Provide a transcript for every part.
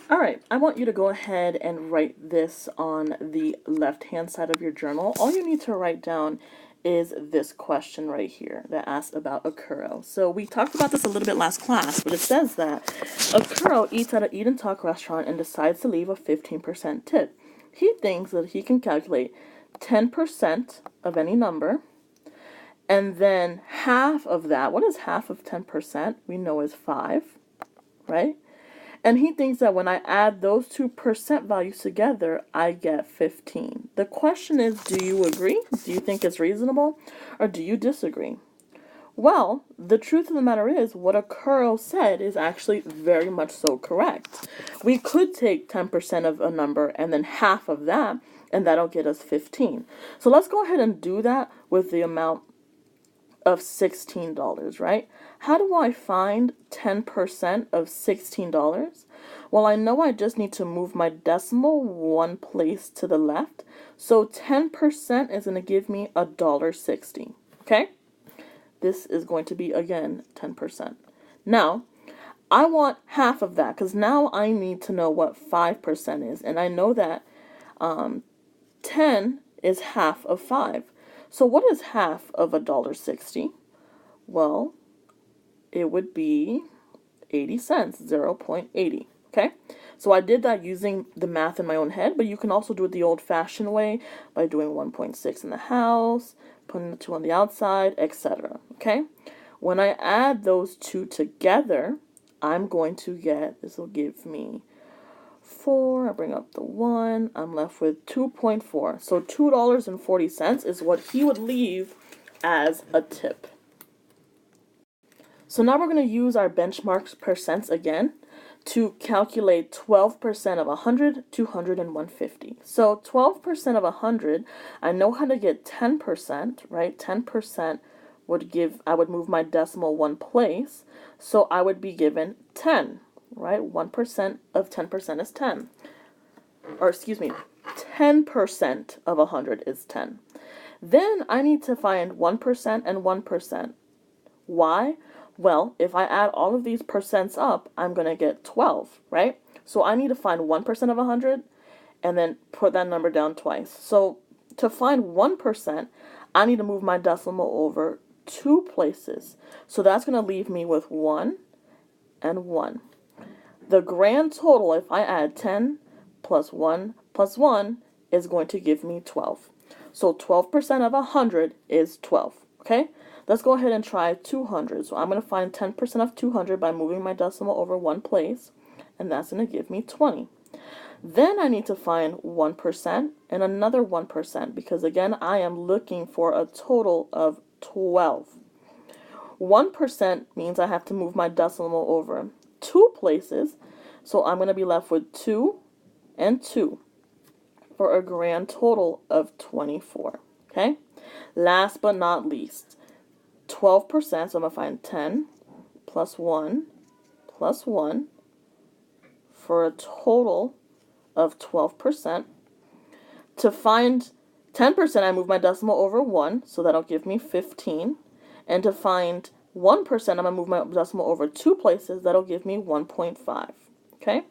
All right, I want you to go ahead and write this on the left-hand side of your journal. All you need to write down is this question right here that asks about a churro. So we talked about this a little bit last class, but it says that a churro eats at an Eat and Talk restaurant and decides to leave a 15% tip. He thinks that he can calculate 10% of any number, and then half of that, what is half of 10%? We know is 5, right? And he thinks that when I add those two percent values together, I get 15. The question is, do you agree? Do you think it's reasonable? Or do you disagree? Well, the truth of the matter is, what a churro said is actually very much so correct. We could take 10% of a number and then half of that, and that'll get us 15. So let's go ahead and do that with the amount of $16, right? How do I find 10% of $16? Well, I know I just need to move my decimal one place to the left. So 10% is going to give me $1.60, okay? This is going to be, again, 10%. Now, I want half of that because now I need to know what 5% is. And I know that 10 is half of 5. So what is half of $1.60? Well, it would be 80 cents, 0.80, okay? So I did that using the math in my own head, but you can also do it the old-fashioned way by doing 1.6 in the house, putting the 2 on the outside, etc., okay? When I add those two together, I'm going to get, this will give me 4, I bring up the 1, I'm left with 2.4. So $2.40 is what he would leave as a tip. So now we're going to use our benchmark percents again to calculate 12% of 100, 200, and 150. So 12% of 100, I know how to get 10%, right? 10% would give, I would move my decimal one place, so I would be given 10, right? 1% of 10% is 10. Or excuse me, 10% of 100 is 10. Then I need to find 1% and 1%. Why? Well, if I add all of these percents up, I'm going to get 12, right? So I need to find 1% of 100 and then put that number down twice. So to find 1%, I need to move my decimal over 2 places. So that's going to leave me with 1 and 1. The grand total, if I add 10 plus 1 plus 1, is going to give me 12. So 12% of 100 is 12, okay? Let's go ahead and try 200. So I'm going to find 10% of 200 by moving my decimal over 1 place, and that's going to give me 20. Then I need to find 1% and another 1%, because again, I am looking for a total of 12. 1% means I have to move my decimal over 2 places, so I'm going to be left with 2 and 2 for a grand total of 24, okay? Last but not least, 12%, so I'm going to find 10 plus 1 plus 1 for a total of 12%. To find 10%, I move my decimal over 1, so that'll give me 15. And to find 1%, I'm going to move my decimal over 2 places, that'll give me 1.5, okay?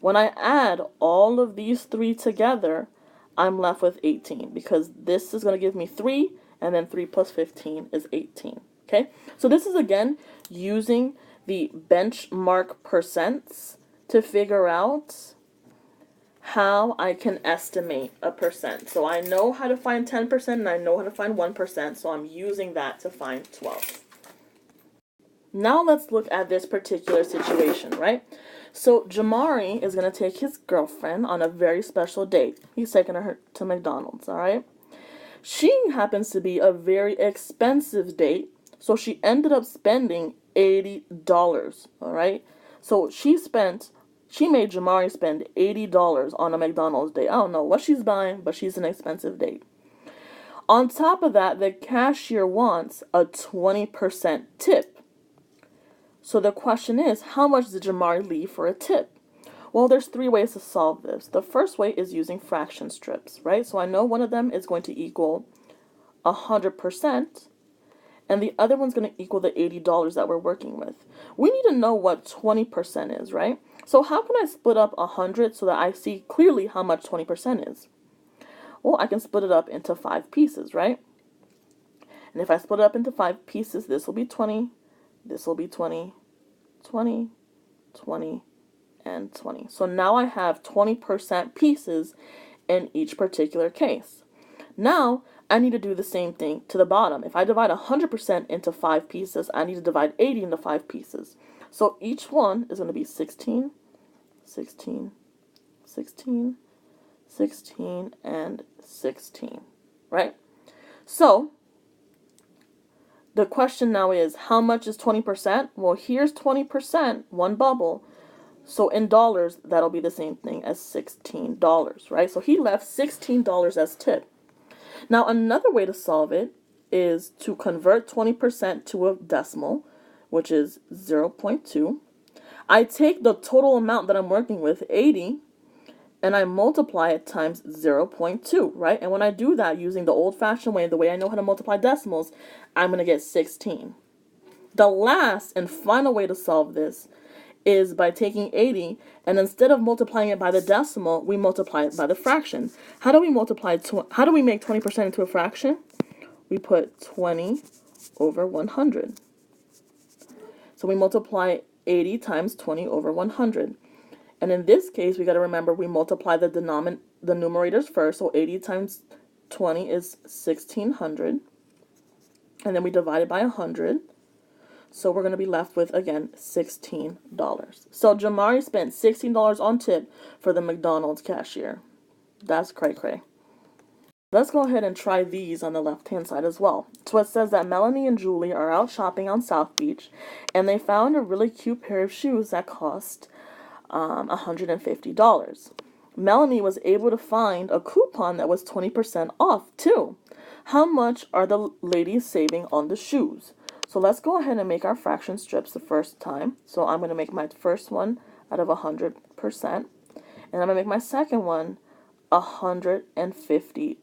When I add all of these 3 together, I'm left with 18, because this is going to give me 3, and then 3 plus 15 is 18, okay? So this is, again, using the benchmark percents to figure out how I can estimate a percent. So I know how to find 10% and I know how to find 1%, so I'm using that to find 12. Now let's look at this particular situation, right? So Jamari is going to take his girlfriend on a very special date. He's taking her to McDonald's, all right? She happens to be a very expensive date, so she ended up spending $80, all right? So she made Jamari spend $80 on a McDonald's date. I don't know what she's buying, but she's an expensive date. On top of that, the cashier wants a 20% tip. So the question is, how much did Jamari leave for a tip? Well, there's 3 ways to solve this. The first way is using fraction strips, right? So I know one of them is going to equal 100%, and the other one's going to equal the $80 that we're working with. We need to know what 20% is, right? So how can I split up 100 so that I see clearly how much 20% is? Well, I can split it up into 5 pieces, right? And if I split it up into 5 pieces, this will be 20, this will be 20, 20, 20, and 20. So now I have 20% pieces in each particular case. Now, I need to do the same thing to the bottom. If I divide 100% into 5 pieces, I need to divide 80 into 5 pieces. So each one is going to be 16, 16, 16, 16, and 16, right? So, the question now is, how much is 20%? Well, here's 20%, one bubble. So in dollars, that'll be the same thing as $16, right? So he left $16 as tip. Now, another way to solve it is to convert 20% to a decimal, which is 0.2. I take the total amount that I'm working with, 80, and I multiply it times 0.2, right? And when I do that using the old-fashioned way, the way I know how to multiply decimals, I'm going to get 16. The last and final way to solve this is by taking 80, and instead of multiplying it by the decimal, we multiply it by the fraction. How do we how do we make 20% into a fraction? We put 20 over 100. So we multiply 80 times 20 over 100. And in this case, we got to remember we multiply the numerators first. So 80 times 20 is 1600. And then we divide it by 100. So we're going to be left with, again, $16. So Jamari spent $16 on tip for the McDonald's cashier. That's cray-cray. Let's go ahead and try these on the left-hand side as well. So it says that Melanie and Julie are out shopping on South Beach, and they found a really cute pair of shoes that cost $150. Melanie was able to find a coupon that was 20% off, too. How much are the ladies saving on the shoes? So let's go ahead and make our fraction strips the first time. So I'm going to make my first one out of 100%. And I'm going to make my second one $150.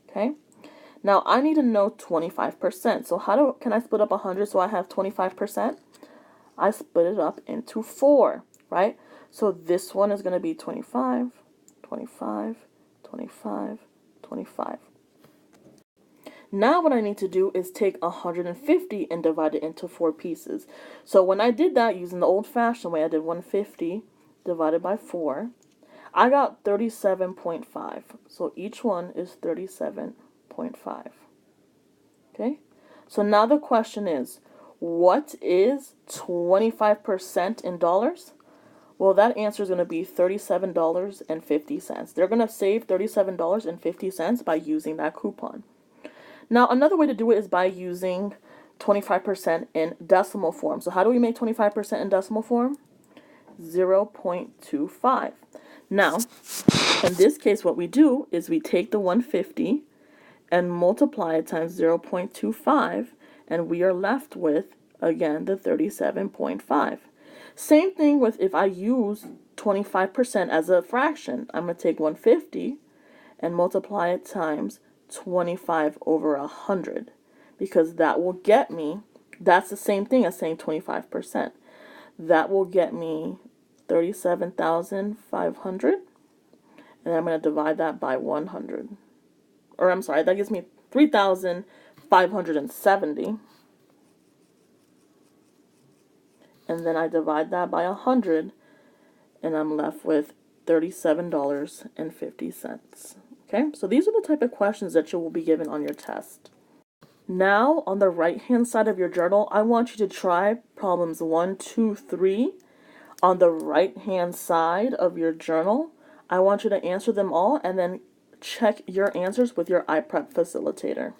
Okay. Now I need to know 25%. So can I split up 100 so I have 25%? I split it up into 4, right? So this one is going to be 25, 25, 25, 25. Now what I need to do is take 150 and divide it into 4 pieces. So when I did that using the old-fashioned way, I did 150 divided by 4. I got 37.5. So each one is 37.5. Okay? So now the question is, what is 25% in dollars? Well, that answer is going to be $37.50. They're going to save $37.50 by using that coupon. Now, another way to do it is by using 25% in decimal form. So how do we make 25% in decimal form? 0.25. Now, in this case, what we do is we take the 150 and multiply it times 0.25, and we are left with, again, the 37.5. Same thing with if I use 25% as a fraction. I'm going to take 150 and multiply it times 25 over 100, because that will get me, that's the same thing as saying 25%. That will get me 37,500, and I'm going to divide that by 100. Or I'm sorry, that gives me 3,570. And then I divide that by 100, and I'm left with $37.50. Okay, so these are the type of questions that you will be given on your test. Now, on the right-hand side of your journal, I want you to try problems 1, 2, 3. On the right-hand side of your journal, I want you to answer them all and then check your answers with your iPrep facilitator.